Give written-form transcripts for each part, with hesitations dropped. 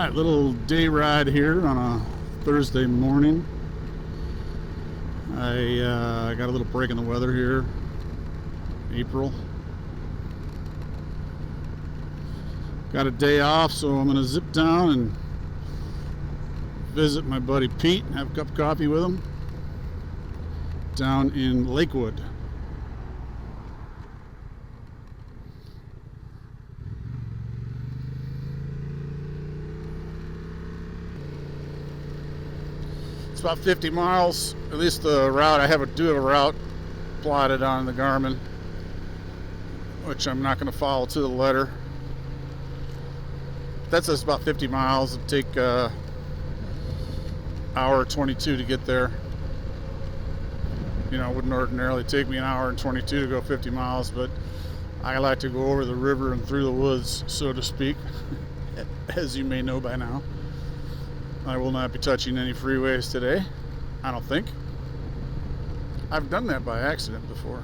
Alright, little day ride here on a Thursday morning. I got a little break in the weather here. April. Got a day off, so I'm going to zip down and visit my buddy Pete and have a cup of coffee with him down in Lakewood. It's about 50 miles, at least the route. I do have a route plotted on the Garmin, which I'm not going to follow to the letter. That says about 50 miles. It'd take hour 22 to get there. You know, it wouldn't ordinarily take me an hour and 22 to go 50 miles, but I like to go over the river and through the woods, so to speak, as you may know by now. I will not be touching any freeways today, I don't think. I've done that by accident before.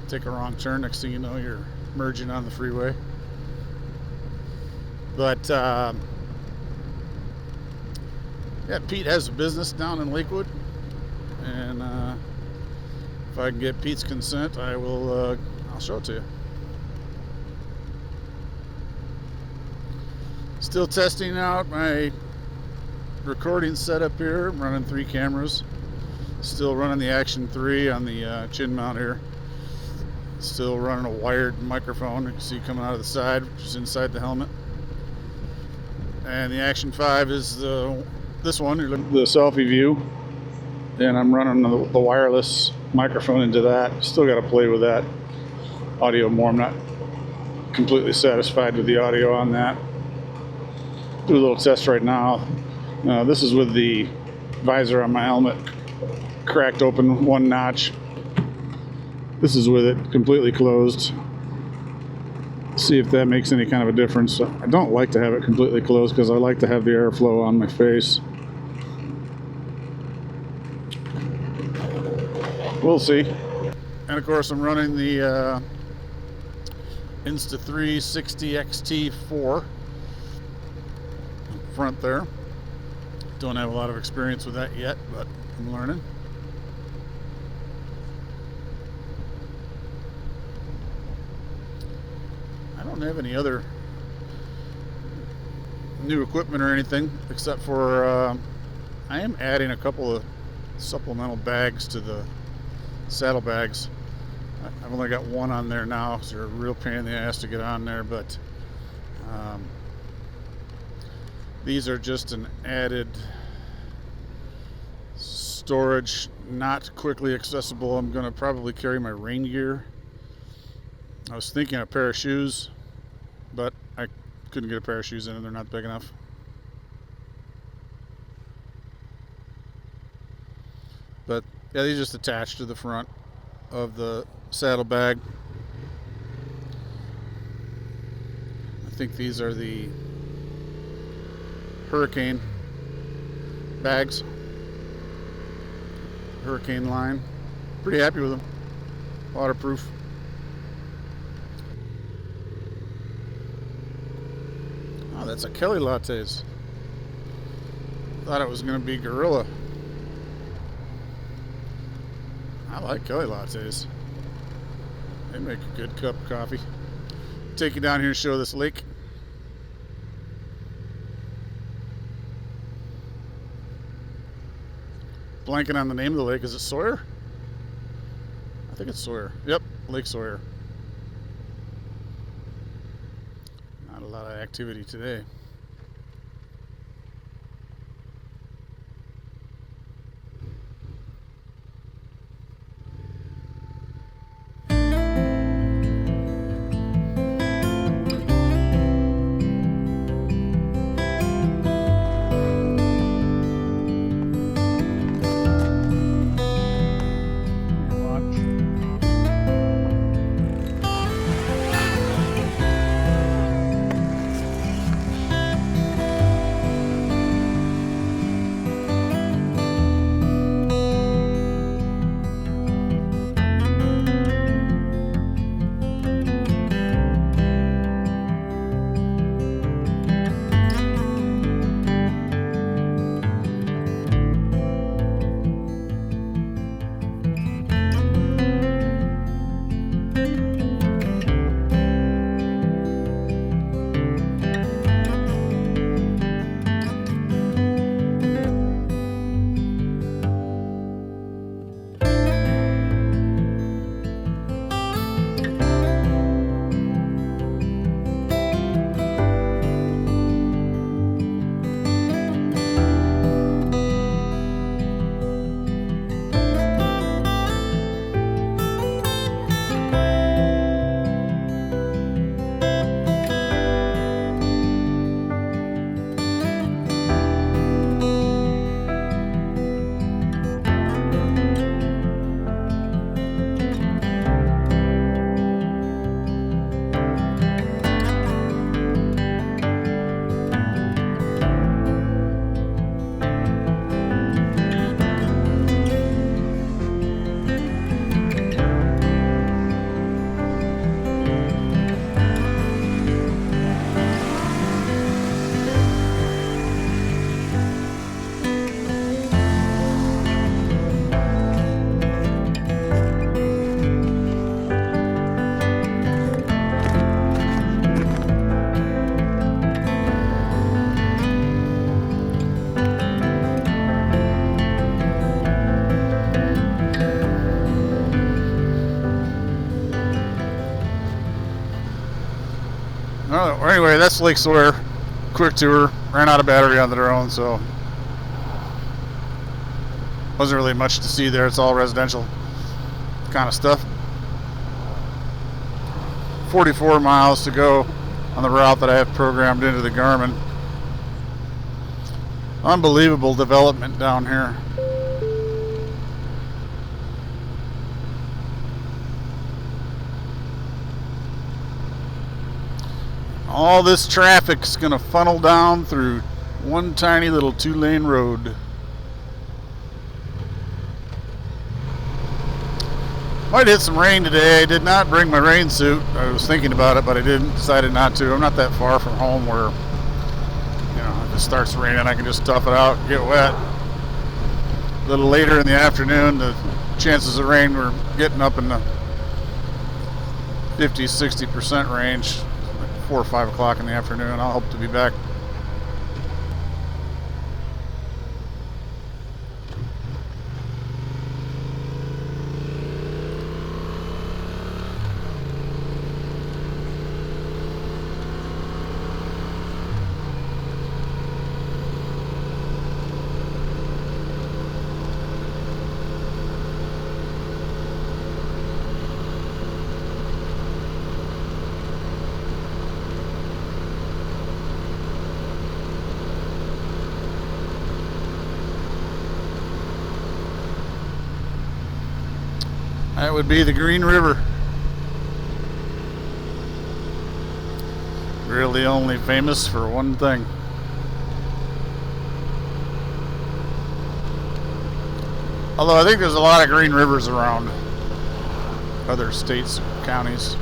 Take a wrong turn, next thing you know you're merging on the freeway. But yeah, Pete has a business down in Lakewood, and if I can get Pete's consent, I'll show it to you. Still testing out my recording setup here. I'm running 3 cameras. Still running the Action 3 on the chin mount here. Still running a wired microphone. You can see coming out of the side, which is inside the helmet. And the Action 5 is this one. You're looking at the selfie view. And I'm running the wireless microphone into that. Still got to play with that audio more. I'm not completely satisfied with the audio on that. Do a little test right now. This is with the visor on my helmet cracked open 1 notch. This is with it completely closed. See if that makes any kind of a difference. I don't like to have it completely closed because I like to have the airflow on my face. We'll see. And of course I'm running the Insta3 60 XT4 front there. Don't have a lot of experience with that yet, but I'm learning. I don't have any other new equipment or anything except for I am adding a couple of supplemental bags to the saddlebags. I've only got 1 on there now, so they're a real pain in the ass to get on there, but these are just an added storage, not quickly accessible. I'm going to probably carry my rain gear. I was thinking a pair of shoes, but I couldn't get a pair of shoes in and they're not big enough. But yeah, these just attach to the front of the saddlebag. I think these are the Hurricane bags, Hurricane line. Pretty happy with them. Waterproof. Oh, that's a Kelly Lattes. Thought it was going to be Gorilla. I like Kelly Lattes. They make a good cup of coffee. Take you down here and show this lake. Blanking on the name of the lake. Is it Sawyer? I think it's Sawyer. Yep, Lake Sawyer. Not a lot of activity today. Well, anyway, that's Lake Sawyer. Quick tour. Ran out of battery on the drone, so wasn't really much to see there. It's all residential kind of stuff. 44 miles to go on the route that I have programmed into the Garmin. Unbelievable development down here. All this traffic's gonna funnel down through one tiny little 2-lane road. Might hit some rain today. I did not bring my rain suit. I was thinking about it, but I didn't. Decided not to. I'm not that far from home where, you know, if it starts raining, I can just tough it out and get wet. A little later in the afternoon, the chances of rain were getting up in the 50-60% range. 4 or 5 o'clock in the afternoon. I'll hope to be back. That would be the Green River. Really only famous for one thing. Although I think there's a lot of Green Rivers around other states, counties.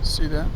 See that?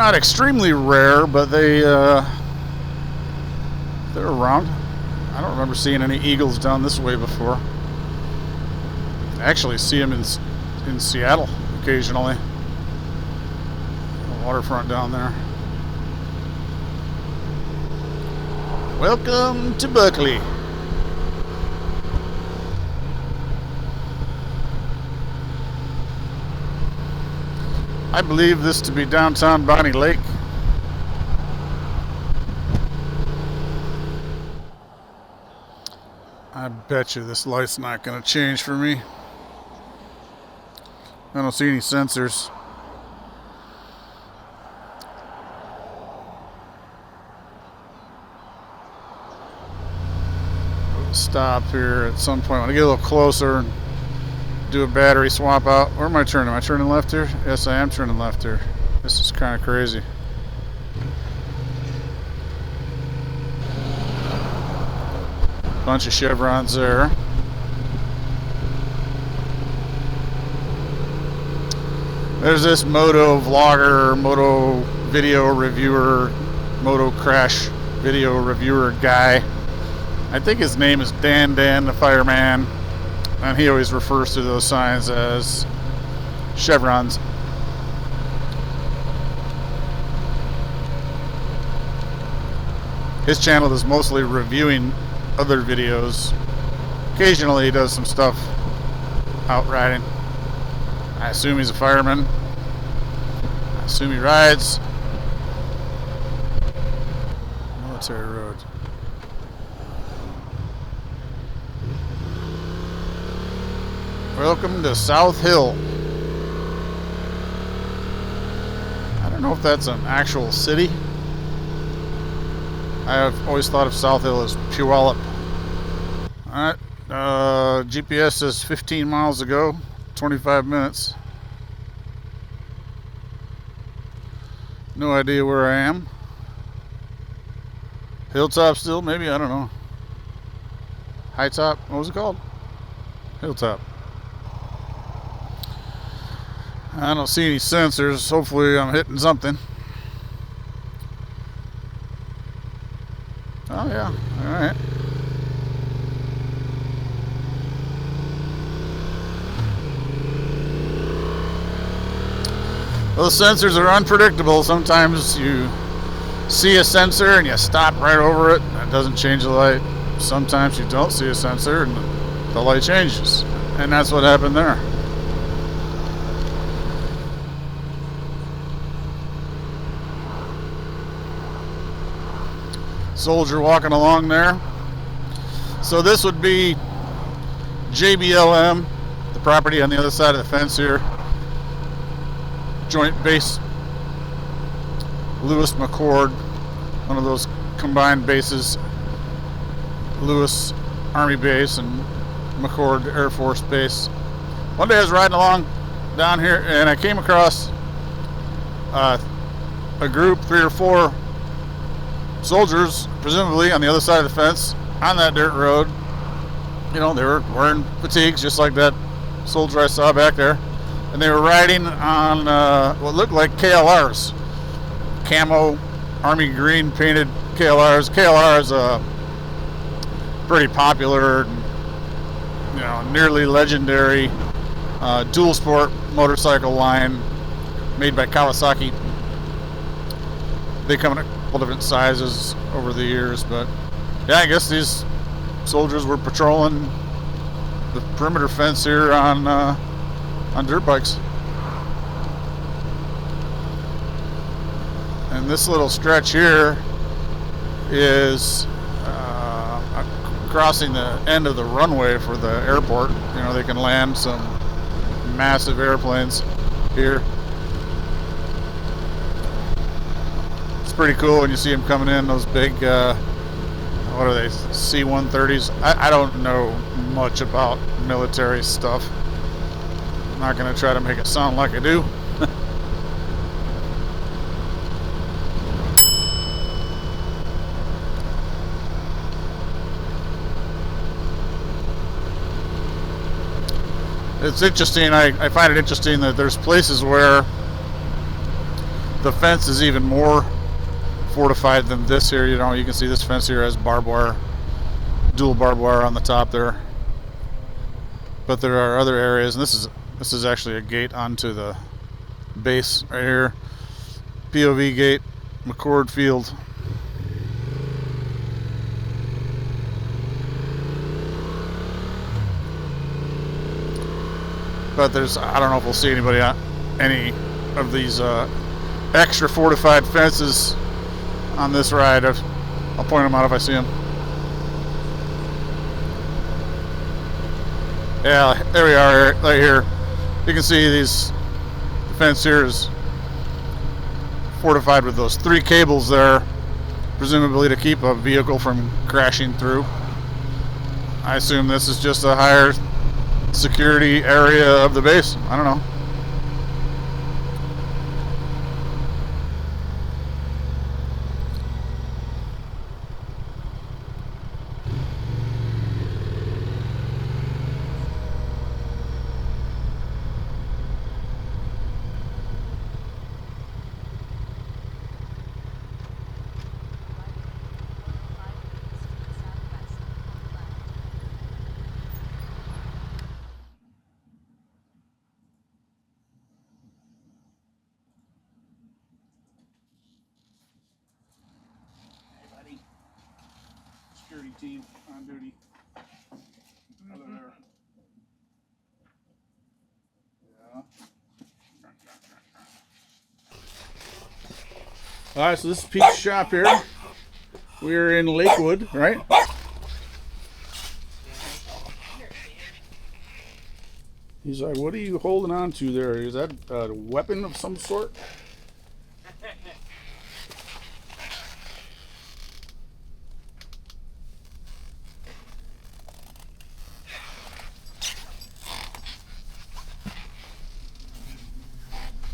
not extremely rare, but they're around. I don't remember seeing any eagles down this way before. I actually see them in Seattle occasionally. The waterfront down there. Welcome to Buckley. I believe this to be downtown Bonnie Lake. I bet you this light's not going to change for me. I don't see any sensors. Stop here at some point. When I get a little closer and do a battery swap out. Where am I turning? Am I turning left here? Yes, I am turning left here. This is kind of crazy. Bunch of chevrons there. There's this moto vlogger, moto video reviewer, moto crash video reviewer guy. I think his name is Dan the Fireman, and he always refers to those signs as chevrons. His channel is mostly reviewing other videos. Occasionally he does some stuff out riding. I assume he's a fireman. I assume he rides. Military road. Welcome to South Hill. I don't know if that's an actual city. I've always thought of South Hill as Puyallup. Alright, GPS says 15 miles ago, 25 minutes. No idea where I am. Hilltop still, maybe, I don't know. High top, what was it called? Hilltop. I don't see any sensors. Hopefully I'm hitting something. Oh yeah, alright. Those sensors are unpredictable. Sometimes you see a sensor and you stop right over it and it doesn't change the light. Sometimes you don't see a sensor and the light changes. And that's what happened there. Soldier walking along there. So this would be JBLM, the property on the other side of the fence here. Joint Base Lewis McChord, one of those combined bases. Lewis Army Base and McChord Air Force Base. One day I was riding along down here and I came across a group, 3 or 4 soldiers, presumably on the other side of the fence, on that dirt road. You know, they were wearing fatigues just like that soldier I saw back there, and they were riding on what looked like KLRs, camo army green painted KLRs. KLR is a pretty popular, you know, nearly legendary dual sport motorcycle line made by Kawasaki. They come in a couple different sizes over the years, but yeah, I guess these soldiers were patrolling the perimeter fence here on dirt bikes. And this little stretch here is crossing the end of the runway for the airport. You know, they can land some massive airplanes here. It's pretty cool when you see them coming in, those big what are they, C-130s? I don't know much about military stuff. I'm not going to try to make it sound like I do. It's interesting, I find it interesting that there's places where the fence is even more fortified than this here. You know, you can see this fence here has barbed wire, dual barbed wire on the top there. But there are other areas, and this is actually a gate onto the base right here. POV gate, McCord Field. But there's, I don't know if we'll see anybody on any of these extra fortified fences on this ride. I'll point them out if I see them. Yeah, there we are, right here. You can see these, the fence here is fortified with those 3 cables there, presumably to keep a vehicle from crashing through. I assume this is just a higher security area of the base. I don't know. Security team on duty. Over there. Yeah. All right, so this is Pete's shop here. We're in Lakewood, right? He's like, what are you holding on to there? Is that a weapon of some sort?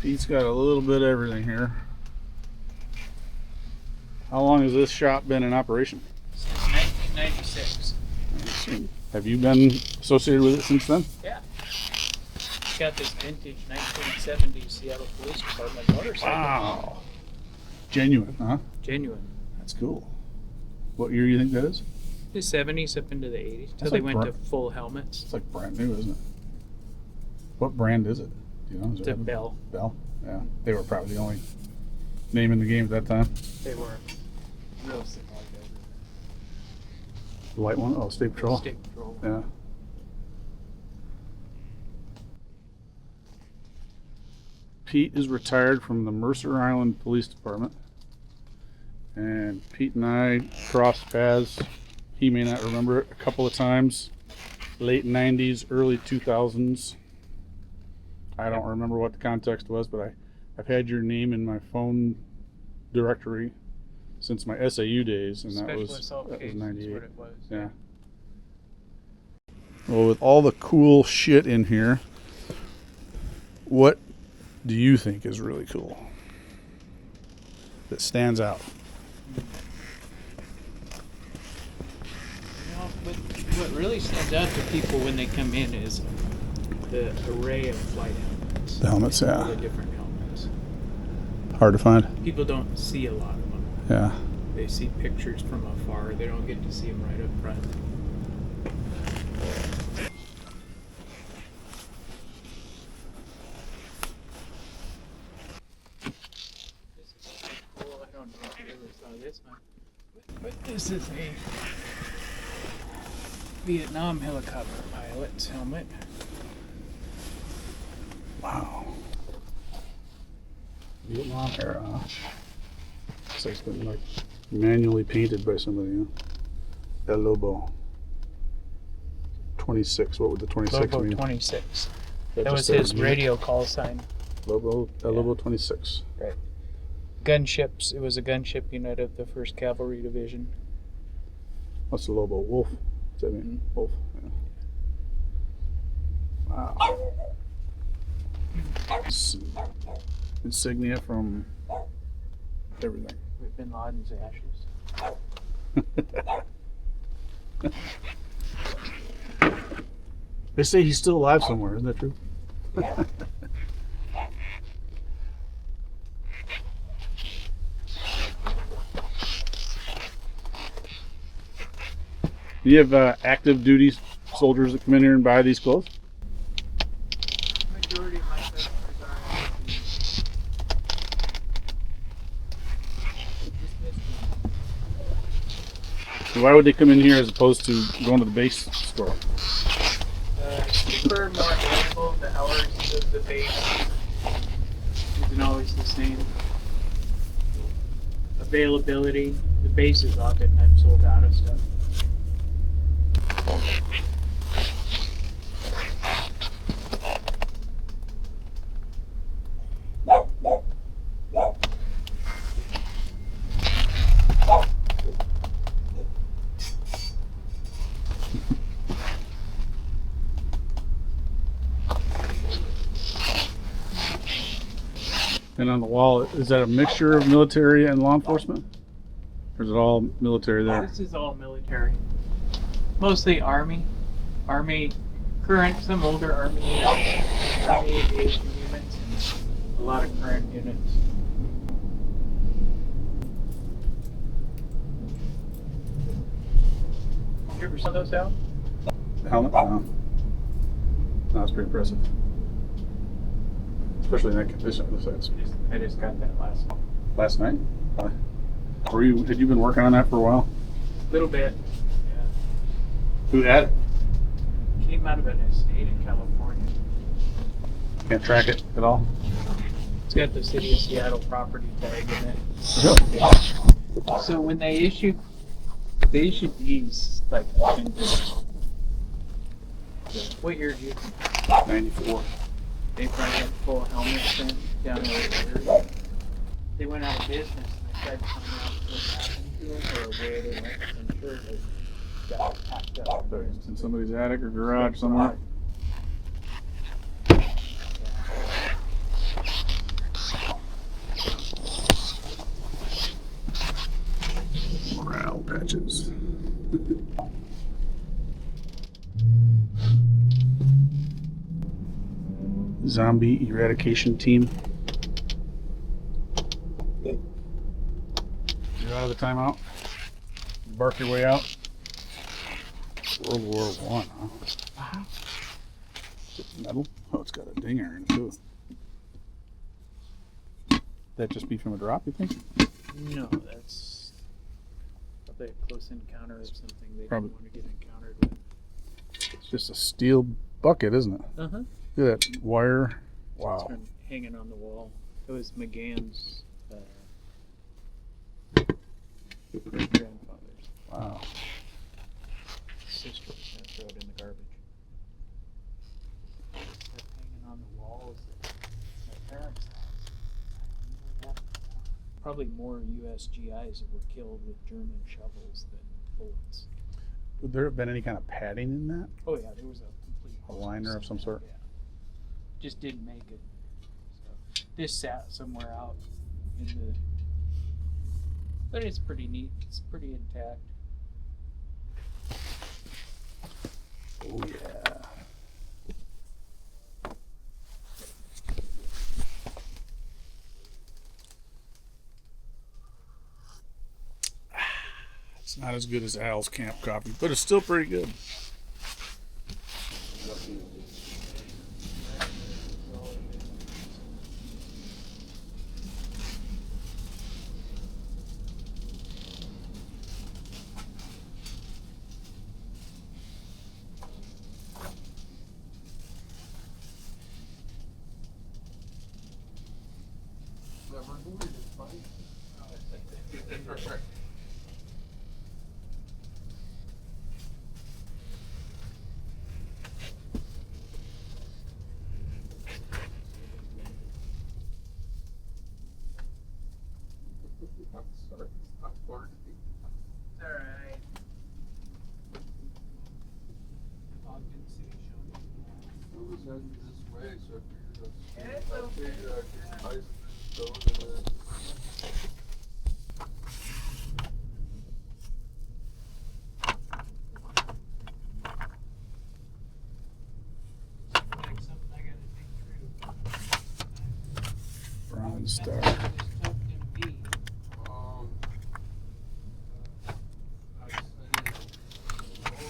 Pete's got a little bit of everything here. How long has this shop been in operation? Since 1996. Have you been associated with it since then? Yeah. It's got this vintage 1970 Seattle Police Department motorcycle. Wow. Genuine, huh? Genuine. That's cool. What year do you think that is? The 70s up into the 80s. Until they like went to full helmets. It's like brand new, isn't it? What brand is it? Do you know? Is It's a Bell. Bell? Yeah. They were probably the only name in the game at that time. They were real sick like that. The white one? Oh, State Patrol. State Patrol. Yeah. Pete is retired from the Mercer Island Police Department. And Pete and I crossed paths. He may not remember it, a couple of times. Late 90s, early 2000s. I don't remember what the context was, but I've had your name in my phone directory since my SAU days, and that was 98. What it was. Yeah. Well, with all the cool shit in here, what do you think is really cool that stands out? You know, what really stands out to people when they come in is the array of flight helmets. The helmets, All yeah. the different helmets. Hard to find. People don't see a lot of them. Yeah. They see pictures from afar. They don't get to see them right up front. This is cool. I don't know if you ever saw this one. But this is a Vietnam helicopter pilot's helmet. Wow. Vietnam era. Looks like it's been like manually painted by somebody. Huh? El Lobo. 26. What would the 26 Lobo mean? 26. That That was just his says radio call sign. Lobo. El Lobo 26. Right. Gunships. It was a gunship unit of the 1st Cavalry Division. What's the Lobo? Wolf. Does that mean wolf? Yeah. Wow. Insignia from everything. Bin Laden's ashes. They say he's still alive somewhere. Isn't that true? Do you have active duty soldiers that come in here and buy these clothes? Majority of my customers are active. So why would they come in here as opposed to going to the base store? Cheaper, more available. The hours of the base isn't always the same. Availability. The base is oftentimes sold out of stuff. And on the wall, is that a mixture of military and law enforcement? Or is it all military there? This is all military. Mostly Army. Army, current, some older Army units, Army aviation units, and a lot of current units. You ever saw those out? The helmet? No. No, that's pretty impressive. Especially in that condition. It looks like it's I just got that last night. Had you been working on that for a while? little bit. Yeah. Who had it? Came out of an estate in California. Can't track it at all? It's got the city of Seattle property tag in it. Really? So when they issued these like what year did you? 94. They probably had full helmets then down there. They went out of business and they tried to find out what happened to them or where they went. I'm sure they got packed up. So it's in somebody's attic or garage somewhere. Morale patches. Zombie eradication team. You're out of the timeout. Bark your way out. World War One, huh? Wow. Is it metal? Oh, it's got a dinger in it too. That just be from a drop, you think? No, that's probably a close encounter of something they Probably. didn't want to get encountered with. It's just a steel bucket, isn't it? Uh-huh. Look at that wire. It's Wow. been hanging on the wall. It was McGann's grandfather's Wow. sister was going to throw it in the garbage. Kept hanging on the walls at my parents' house. Probably more U.S. GIs that were killed with German shovels than bullets. Would there have been any kind of padding in that? Oh yeah, there was a complete A liner of some sort? Yeah. Just didn't make it. So this sat somewhere out in the. But it's pretty neat. It's pretty intact. Oh yeah. It's not as good as Al's camp coffee, but it's still pretty good. Alright. Ogden City Showing. It's okay. Like something I gotta think through. Bronze Star. It's tucked in B.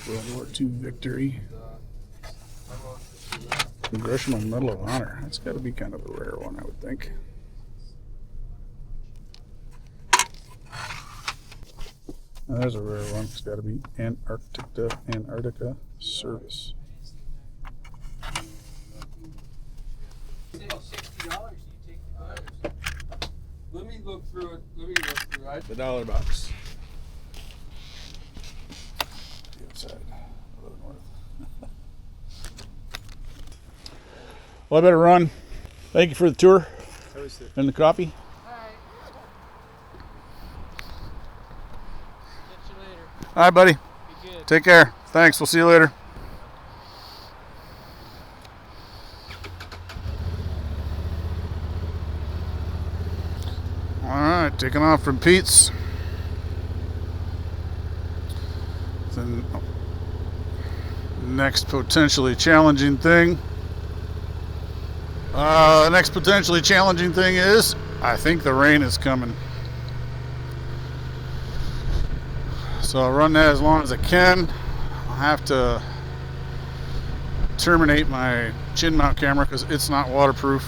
World War II victory. Congressional Medal of Honor. That's got to be kind of a rare one, I would think. Now, there's a rare one. It's got to be Antarctica Service. $60, you take the photos. Let me look through it. The dollar box. The outside. A little north. Well, I better run. Thank you for the tour and the coffee. Alright. Catch you later. All right, buddy. Be good. Take care. Thanks. We'll see you later. All right, taking off from Pete's. Then next potentially challenging thing. The next potentially challenging thing is, I think the rain is coming. So I'll run that as long as I can. I'll have to terminate my chin mount camera because it's not waterproof.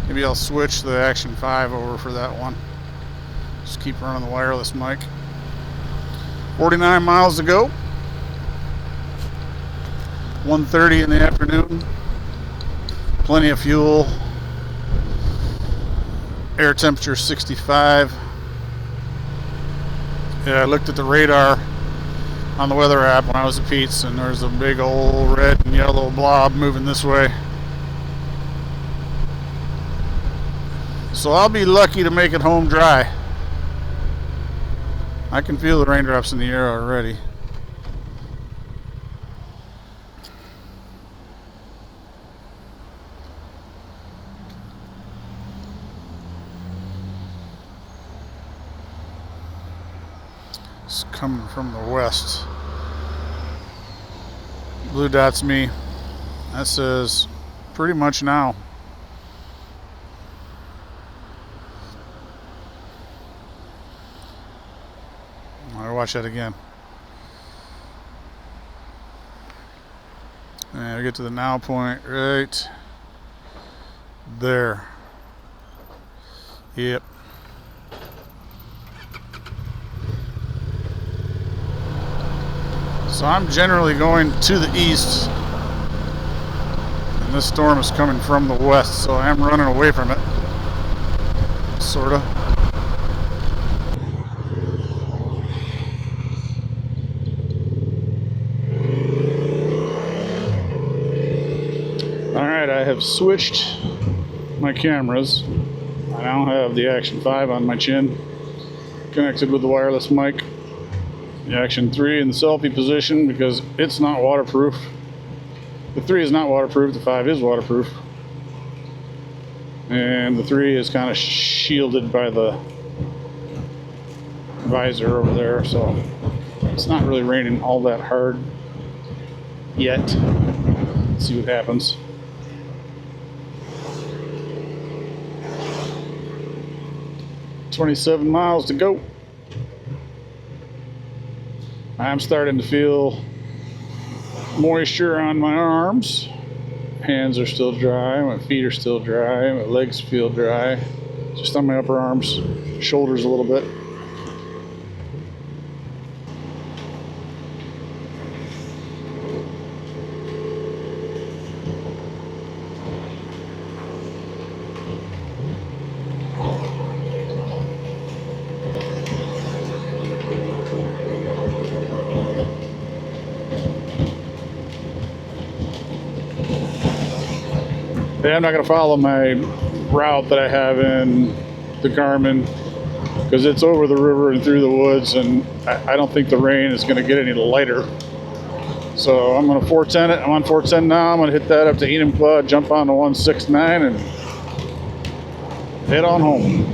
Maybe I'll switch the Action 5 over for that one. Just keep running the wireless mic. 49 miles to go. 1:30 in the afternoon. Plenty of fuel. Air temperature 65. Yeah, I looked at the radar on the weather app when I was at Pete's, and there's a big old red and yellow blob moving this way. So I'll be lucky to make it home dry. I can feel the raindrops in the air already. It's coming from the west. Blue dot's me. That says pretty much now. I'll watch that again. And we get to the now point right there. Yep. So I'm generally going to the east, and this storm is coming from the west, so I am running away from it, sorta. Alright, I have switched my cameras. I now have the Action 5 on my chin, connected with the wireless mic. The Action 3 in the selfie position because it's not waterproof. The 3 is not waterproof, the 5 is waterproof. And the 3 is kind of shielded by the visor over there, so it's not really raining all that hard yet. Let's see what happens. "27 miles to go." I'm starting to feel moisture on my arms. Hands are still dry, my feet are still dry, my legs feel dry. Just on my upper arms, shoulders a little bit. Yeah, I'm not going to follow my route that I have in the Garmin because it's over the river and through the woods, and I don't think the rain is going to get any lighter. So I'm going to 410 it. I'm on 410 now. I'm going to hit that up to Enumclaw, jump on to 169, and head on home.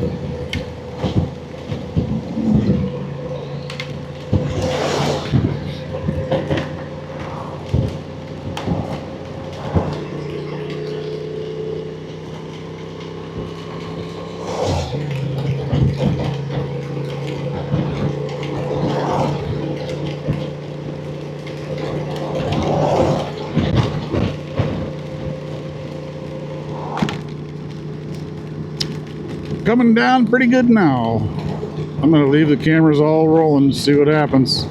coming down pretty good now. I'm gonna leave the cameras all rolling to see what happens.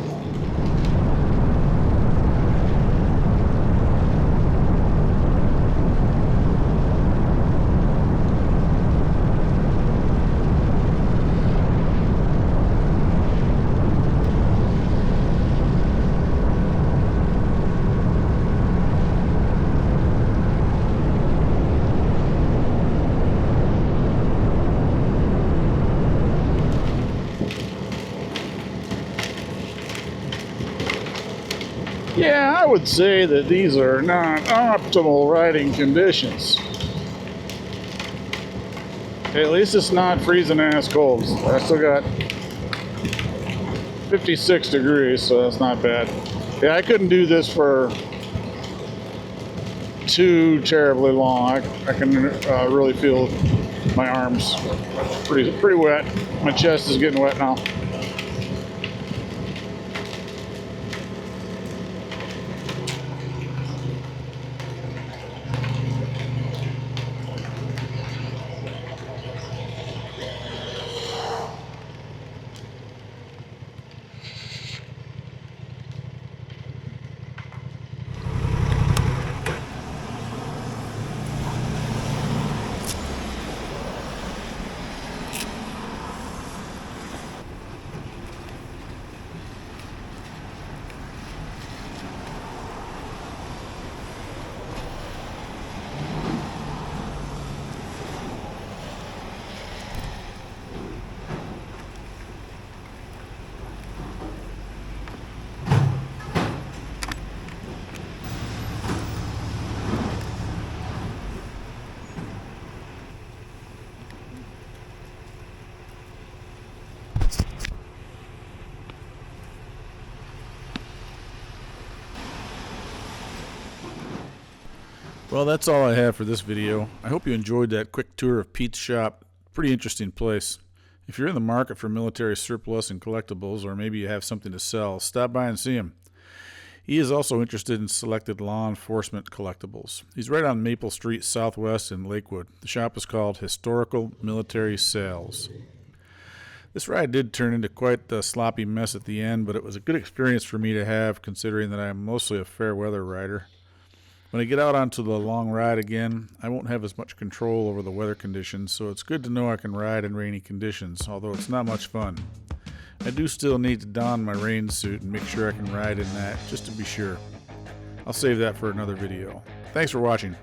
Yeah, I would say that these are not optimal riding conditions. At least it's not freezing ass cold. I still got 56 degrees, so that's not bad. Yeah, I couldn't do this for too terribly long. I can really feel my arms pretty wet. My chest is getting wet now. Well, that's all I have for this video. I hope you enjoyed that quick tour of Pete's shop. Pretty interesting place. If you're in the market for military surplus and collectibles, or maybe you have something to sell, stop by and see him. He is also interested in selected law enforcement collectibles. He's right on Maple Street Southwest in Lakewood. The shop is called Historical Military Sales. This ride did turn into quite a sloppy mess at the end, but it was a good experience for me to have, considering that I am mostly a fair weather rider. When I get out onto the long ride again, I won't have as much control over the weather conditions, so it's good to know I can ride in rainy conditions, although it's not much fun. I do still need to don my rain suit and make sure I can ride in that, just to be sure. I'll save that for another video. Thanks for watching.